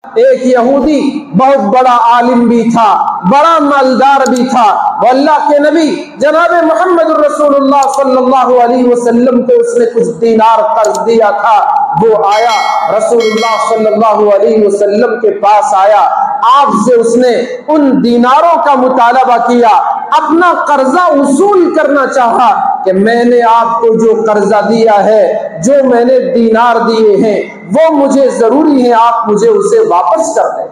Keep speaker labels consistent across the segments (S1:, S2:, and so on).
S1: एक यहूदी बहुत बड़ा आलिम भी था, बड़ा मालदार भी था। वो अल्लाह के नबी जनाब मोहम्मद रसूलुल्लाह सल्लल्लाहु अलैहि वसल्लम को उसने कुछ दीनार कर्ज दिया था। वो आया रसूलुल्लाह सल्लल्लाहु अलैहि वसल्लम के पास आया, आपसे उसने उन दीनारों का मुतालबा किया, अपना कर्जा वसूल करना चाहा कि मैंने आपको जो कर्जा दिया है, जो मैंने दीनार दिए हैं, वो मुझे जरूरी है, आप मुझे उसे वापस कर दें।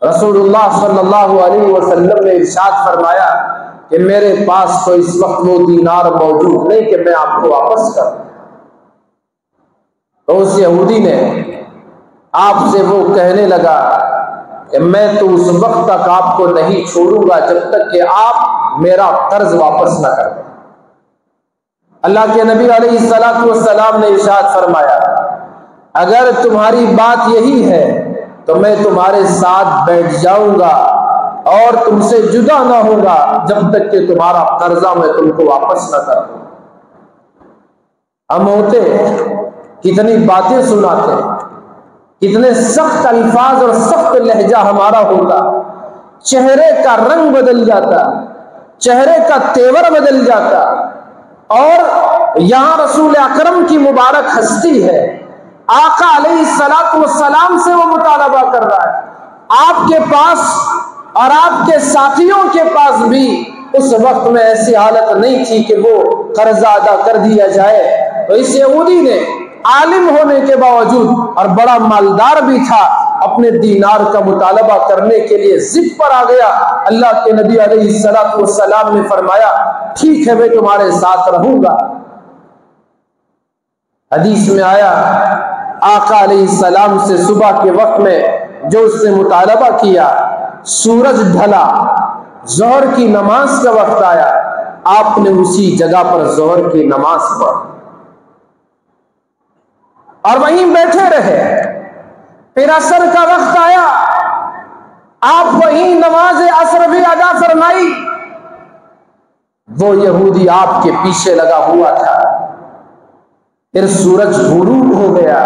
S1: रसूलुल्लाह सल्लल्लाहु अलैहि वसल्लम ने इरशाद फरमाया कि मेरे पास तो इस वक्त वो दीनार मौजूद नहीं कि मैं आपको वापस कर दूं। तो उस यहूदी ने आपसे वो कहने लगा कि मैं तो उस वक्त तक आपको नहीं छोड़ूंगा जब तक कि आप मेरा कर्ज वापस ना कर दें। अल्लाह के नबी अलैहिस्सलातु वस्सलाम ने इरशाद फरमाया, अगर तुम्हारी बात यही है तो मैं तुम्हारे साथ बैठ जाऊंगा और तुमसे जुदा ना होगा जब तक कि तुम्हारा कर्जा मैं तुमको वापस ना कर दूं। हम होते कितनी बातें सुनाते, कितने सख्त अल्फाज और सख्त लहजा हमारा होता, चेहरे का रंग बदल जाता, चेहरे का तेवर बदल जाता। और यहां रसूल अकरम की मुबारक हस्ती है, आका अलैहिस्सलातु वस्सलाम से वो मुतालबा कर रहा है। आपके पास और आपके साथियों के पास भी उस वक्त में ऐसी हालत नहीं थी कि वो कर्जा अदा कर दिया जाए। तो इस यहूदी ने आलिम होने के बावजूद और बड़ा मालदार भी था, अपने दीनार का मुतालबा करने के लिए जिद पर आ गया। अल्लाह के नबी अलैहिस्सलातु वस्सलाम ने फरमाया, ठीक है मैं तुम्हारे साथ रहूंगा। हदीस में आया, आका अलैहिस्सलाम से सुबह के वक्त में जो उसने मुतालबा किया, सूरज ढला, जोहर की नमाज का वक्त आया, आपने उसी जगह पर जोहर की नमाज पढ़ी और वहीं बैठे रहे। फिर असर का वक्त आया, आप वहीं नमाज असर भी अदा फरमाई। वो यहूदी आपके पीछे लगा हुआ था। फिर सूरज गुरूब हो गया,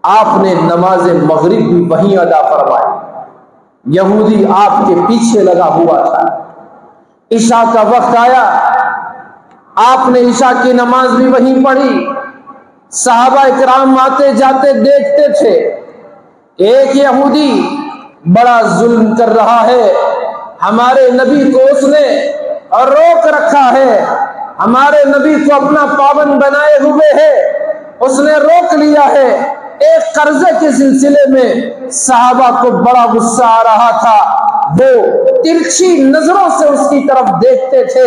S1: आपने नमाज मगरिब भी वहीं अदा फरमाई। यहूदी आपके पीछे लगा हुआ था। ईशा का वक्त आया, आपने ईशा की नमाज भी वहीं पढ़ी। सहाबा इकराम आते जाते देखते थे, एक यहूदी बड़ा जुल्म कर रहा है, हमारे नबी को उसने और रोक रखा है, हमारे नबी को अपना पाबंद बनाए हुए है, उसने रोक लिया है। एक कर्जे के सिलसिले में सहाबा को बड़ा गुस्सा आ रहा था, वो तिरछी नजरों से उसकी तरफ देखते थे,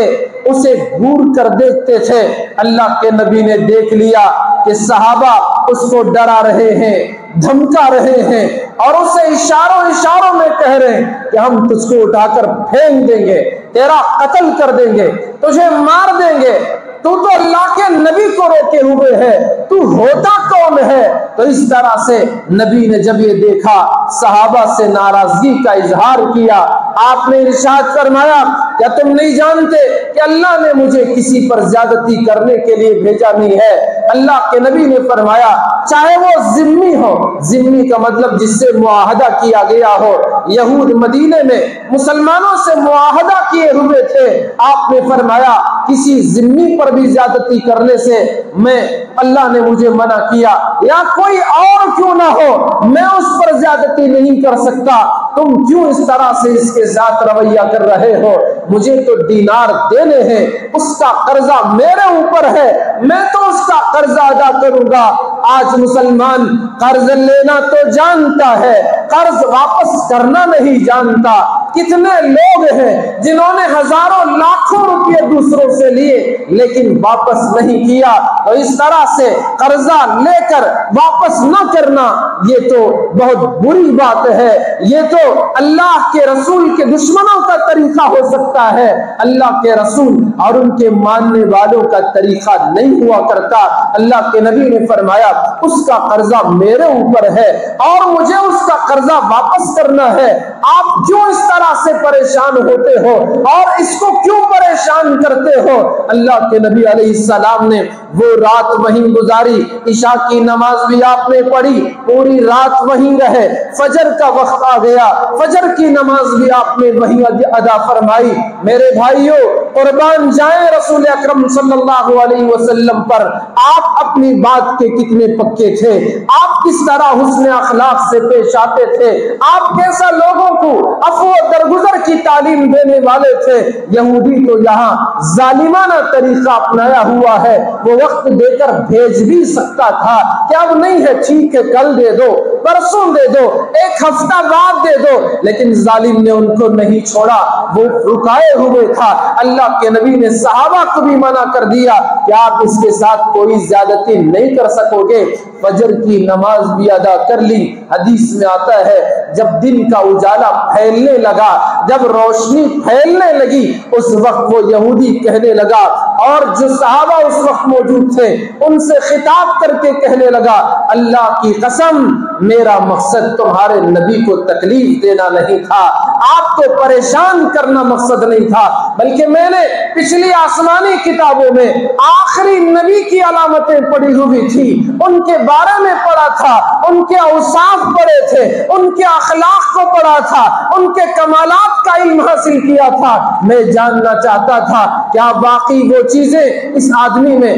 S1: उसे घूर कर देखते थे। अल्लाह के नबी ने देख लिया कि सहाबा उसको डरा रहे हैं, धमका रहे हैं और उसे इशारों इशारों में कह रहे हैं कि हम तुझको उठाकर फेंक देंगे, तेरा कत्ल कर देंगे, तुझे मार देंगे, तू तो अल्लाह के नबी को रोके हुए है, तू होता कौन है। तो इस तरह से नबी ने जब ये देखा, सहाबा से नाराजगी का इजहार किया। आपने इरशाद फरमाया, क्या तुम नहीं जानते कि अल्लाह ने मुझे किसी पर ज्यादती करने के लिए भेजा नहीं है। अल्लाह के नबी ने फरमाया, चाहे वो जिम्मी हो, जिम्मी का मतलब जिससे मुआहदा किया गया हो, यहूद मदीने में मुसलमानों से मुआहदा किए हुए थे। आपने फरमाया, किसी जिम्मी पर भी ज्यादती करने से मैं, अल्लाह ने मुझे मना किया, या कोई और क्यों ना हो, मैं उस पर ज्यादती नहीं कर सकता। तुम क्यों इस तरह से इसके साथ रवैया कर रहे हो? मुझे तो दीनार देने हैं, उसका कर्जा मेरे ऊपर है, मैं तो उसका कर्जा अदा करूंगा। आज मुसलमान कर्ज लेना तो जानता है, कर्ज वापस करना नहीं जानता। कितने लोग हैं जिन्होंने हजारों लाखों रुपए दूसरों से लिए लेकिन वापस नहीं किया। तो इस तरह से कर्जा लेकर वापस न करना, ये तो बहुत बुरी बात है। ये तो अल्लाह के रसूल के दुश्मनों का तरीका हो सकता है, अल्लाह के रसूल और उनके मानने वालों का तरीका नहीं हुआ करता। अल्लाह के नबी ने फरमाया, उसका कर्जा मेरे ऊपर है और मुझे उसका कर्जा वापस करना है। आप क्यों इस तरह से परेशान होते हो और इसको क्यों परेशान करते हो? अल्लाह के नबी अलैहिस्सलाम ने वो रात वहीं गुजारी, इशा की नमाज भी आपने पढ़ी, पूरी रात वहीं रहे, फजर का वक्त आ गया, फजर की नमाज भी आपने वहीं अदा फरमाई। मेरे भाइयों, कुर्बान जाए रसूल अकरम सल्लल्लाहु अलैहि वसल्लम पर, आप अपनी बात के कितने पक्के थे, आप किस तरह हुस्न अखलाक से पेश आते थे, आप कैसा लोगों को अफो दरगुजर की तालीम देने वाले थे। यहूदी तो यहाँ जालिमाना तरीका अपनाया हुआ है, वो वक्त देकर भेज भी सकता था कि अब नहीं है, ठीक है, कल दे दो, परसों दे दो, एक हफ्ता बाद दे दो, लेकिन जालिम ने उनको नहीं छोड़ा, वो रुकाए हुए था। अल्लाह के नबी ने सहाबा को भी मना कर दिया कि आप इसके साथ कोई ज्यादती नहीं कर सकोगे। फजर की नमाज भी अदा कर ली। हदीस में आता है, जब दिन का उजाला फैलने लगा, जब रोशनी फैलने लगी, उस वक्त वो यहूदी कहने लगा, और जो सहाबा उस वक्त मौजूद थे उनसे खिताब करके कहने लगा, अल्लाह की कसम, मेरा मकसद तुम्हारे नबी को तकलीफ देना नहीं था, आपको परेशान करना मकसद नहीं था, बल्कि मैंने पिछली आसमानी किताबों में आखिरी नबी की अलामतें पढ़ी हुई थी, उनके बारे में पढ़ा था, उनके औसाफ पढ़े थे, उनके अखलाक को पढ़ा था, उनके कमालात का इल्म हासिल किया था। मैं जानना चाहता था क्या वाकई वो चीजें इस आदमी में,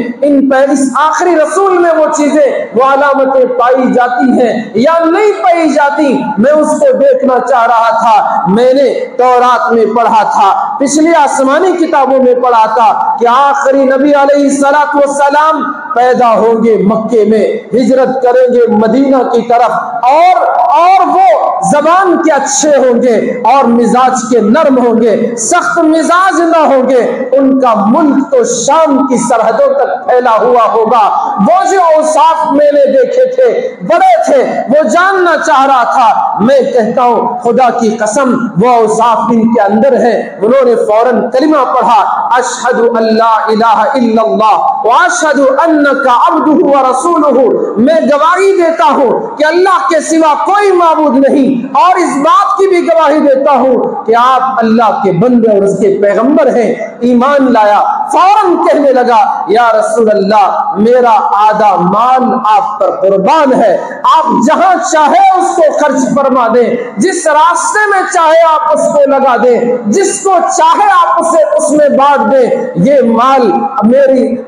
S1: इस आखिरी रसूल में वो चीजें, वो अलामतें पाई जाती हैं या नहीं पाई जाती। मैं उसको देखना चाह रहा था। मैंने तौरात में पढ़ा था, पिछली आसमानी किताबों में पढ़ा था कि आखिरी नबी अलैहिस्सलातु वस्सलाम पैदा होंगे मक्के में, हिजरत करेंगे मदीना की तरफ, और वो जबान के अच्छे होंगे और मिजाज के नरम होंगे, सख्त मिजाज ना होंगे, उनका मुल्क तो शाम की सरहदों तक फैला हुआ होगा। वो जो औसाफ मैंने देखे थे, बड़े थे, वो जानना चाह रहा था। मैं कहता हूं खुदा की कसम, वो औसाफ इनके अंदर है। उन्होंने फौरन कलिमा पढ़ा, अशहदु अल्ला इलाहा इल्लल्लाह व अशहदु अन्नका अब्दुहु व रसूलुहु। मैं गवाही देता हूं कि अल्लाह के सिवा कोई माबूद नहीं, और इस बात की भी गवाही देता हूं कि आप अल्लाह के बंदे और उसके पैगंबर हैं। ईमान लाया, फौरन कहने लगा, या रसूल अल्लाह, मेरा आधा माल आप पर कुर्बान है, आप जहां चाहे उसको खर्च फरमा दें, जिस रास्ते में चाहे आप उसको लगा दें, जिसको चाहे आप उसे उसमें बांट दें। ये माल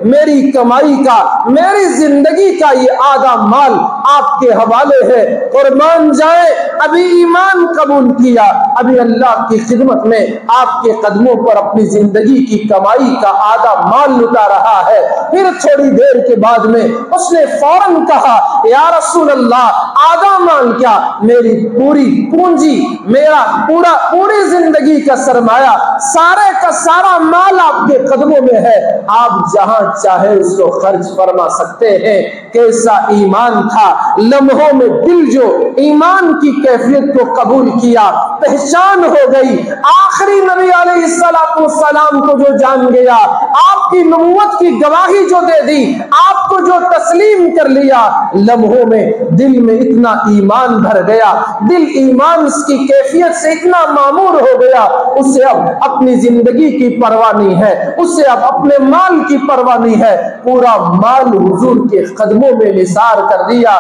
S1: मेरी कमाई का, मेरी जिंदगी का ये आधा माल आपके हवाले है, कुर्बान जाए। अभी ईमान कबूल किया, अभी अल्लाह की खिदमत में आपके कदमों पर अपनी जिंदगी की कमाई का आधा माल लुटा रहा है। फिर थोड़ी देर के बाद में उसने फौरन कहा, या रसूल अल्लाह, आधा माल क्या, मेरी पूरी पूंजी, मेरा पूरी जिंदगी का सरमाया, सारे का सारा माल आपके कदमों में है, आप जहां चाहे उसको खर्च फरमा सकते हैं। कैसा ईमान था! लम्हों में दिल जो ईमान की कैफियत को कबूल किया, पहचान हो गई। आखिरी नबी अलैहिस्सलातु वस्सलाम को जो जान गया, आपकी नबूवत की गवाही जो दे दी, आपको जो तस्लीम कर लिया, लम्हों में दिल में इतना ईमान भर गया, दिल ईमान की कैफियत से इतना मामूर हो गया, उसे अब अपनी जिंदगी की परवाह नहीं है, उसे अब अपने माल की परवाह नहीं है, पूरा माल हुजूर के कदमों में निसार कर दिया।